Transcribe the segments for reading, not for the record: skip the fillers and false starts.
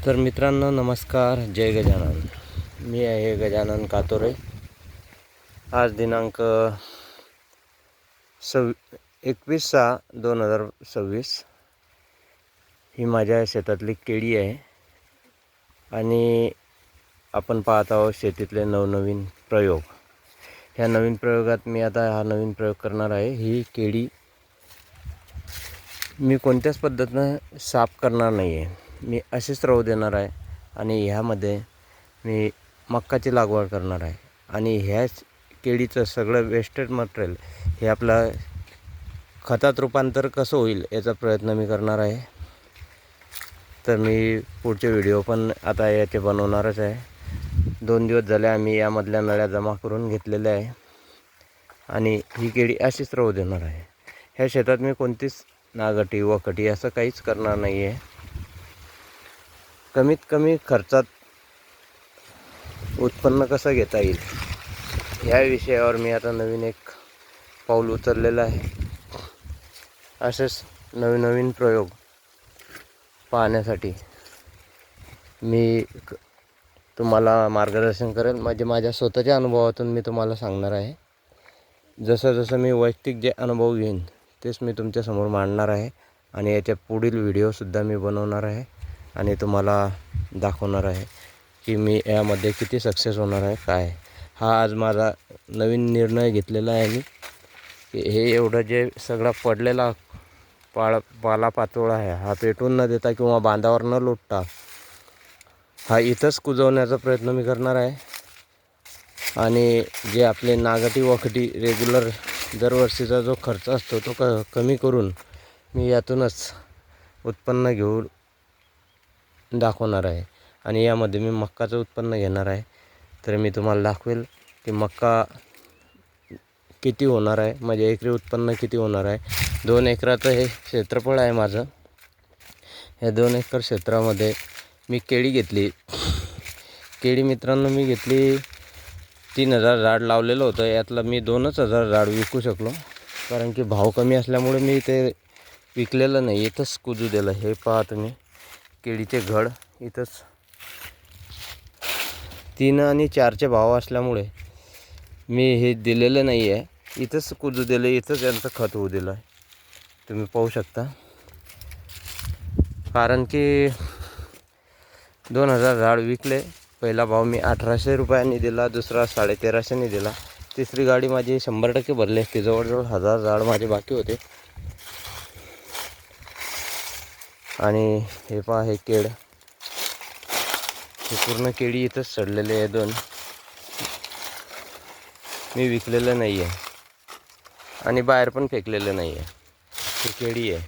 तर मित्रांनो नमस्कार, जय गजानन. मी आहे गजानन कातोरे. आज दिनांक 21/6/2026 ही माझ्या शेतातली केळी आहे आणि आपण पाहत आहोत शेतीतले नवनवीन प्रयोग. ह्या नवीन प्रयोगात मी आता हा नवीन प्रयोग करणार आहे. ही केळी मी कोणत्याच पद्धतीनं साफ करणार नाही आहे, मी अशीच राहू देणार आहे आणि ह्यामध्ये मी मक्काची लागवड करणार आहे. आणि ह्याच केळीचं सगळं वेस्टेड मटेरियल हे आपलं खतात रूपांतर कसं होईल याचा प्रयत्न मी करणार आहे. तर मी पुढचे व्हिडिओ पण आता याचे बनवणारच आहे. 2 दिवस झाले आम्ही यामधल्या नळ्या जमा करून घेतलेल्या आहे आणि ही केळी अशीच राहू देणार आहे. ह्या शेतात मी कोणतीच नागटी वकटी असं काहीच करणार नाही आहे. कमीत कमी खर्चात उत्पन्न कसं घेता येईल या विषयावर मी आता नवीन एक पाऊल उचललेलं आहे. असेच नवीन प्रयोग पाहण्यासाठी मी तुम्हाला मार्गदर्शन करेन. म्हणजे माझ्या स्वतःच्या अनुभवातून मी तुम्हाला सांगणार आहे. जसं मी वैयक्तिक जे अनुभव घेईन तेच मी तुमच्यासमोर मांडणार आहे आणि याच्या पुढील व्हिडिओसुद्धा मी बनवणार आहे आणि तुम्हाला दाखवणार आहे की मी यामध्ये किती सक्सेस होणार आहे. काय हा आज माझा नवीन निर्णय घेतलेला आहे मी की हे एवढं जे सगळा पडलेला पालापाचोळा आहे हा पेटवून न देता किंवा बांधावर न लोटता हा इथंच कुजवण्याचा प्रयत्न मी करणार आहे. आणि जे आपले नागटी वखटी रेग्युलर दरवर्षीचा जो खर्च असतो तो कमी करून मी यातूनच उत्पन्न घेऊन दाखवणार आहे. आणि यामध्ये मी मक्काचं उत्पन्न घेणार आहे. तर मी तुम्हाला दाखवेल की मक्का किती होणार आहे, म्हणजे एकरी उत्पन्न किती होणार आहे. 2 एकराचं हे क्षेत्रफळ आहे माझं. या 2 एकर क्षेत्रामध्ये मी केळी घेतली. केळी मित्रांनो मी घेतली 3000 झाड लावलेलं होतं. यातलं मी 2,000 झाड विकू शकलो, कारण की भाव कमी असल्यामुळे मी ते विकलेलं नाही, इथंच कुजू दिलं. हे पहा तुम्ही केळीचे घड इथंच 3 आणि 4चे भाव असल्यामुळे मी हे दिलेलं नाही आहे, इथंच कुजू दिलं, इथंच यांचं खत होऊ दिलं आहे. तुम्ही पाहू शकता. कारण की 2,000 झाड विकले. पहिला भाव मी 1,800 रुपयांनी दिला, दुसरा 1350 दिला, तिसरी गाडी माझी 100% भरली असते. जवळजवळ 1000 झाड माझे बाकी होते. आणि हे पहा हे केळ, हे पूर्ण केळी इथंच सडलेले आहे. 2 मी विकलेलं नाही आहे आणि बाहेर पण फेकलेलं नाही आहे. ही केळी आहे.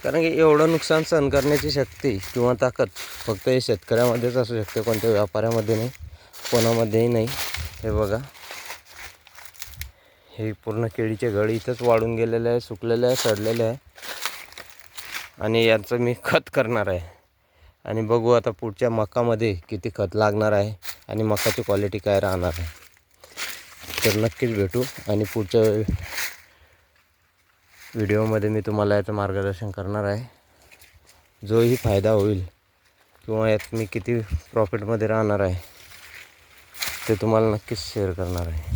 कारण की एवढं नुकसान सहन करण्याची शक्ती किंवा ताकद फक्त हे शेतकऱ्यामध्येच असू शकते, कोणत्या व्यापाऱ्यामध्ये नाही, कोणामध्येही नाही. हे बघा हे पूर्ण केळीचे घड इथंच वाळून गेलेले आहे, सुकलेले आहे, सडलेले आहे. आणि यांचं मी खत करणार आहे. आणि बघू आता पुढच्या मकामध्ये किती खत लागणार आहे आणि मकाची क्वालिटी काय राहणार आहे. तर नक्कीच भेटू आणि पुढच्या व्हिडिओमध्ये मी तुम्हाला याचं मार्गदर्शन करणार आहे. जोही फायदा होईल किंवा यात मी किती प्रॉफिटमध्ये राहणार आहे ते तुम्हाला नक्कीच शेअर करणार आहे.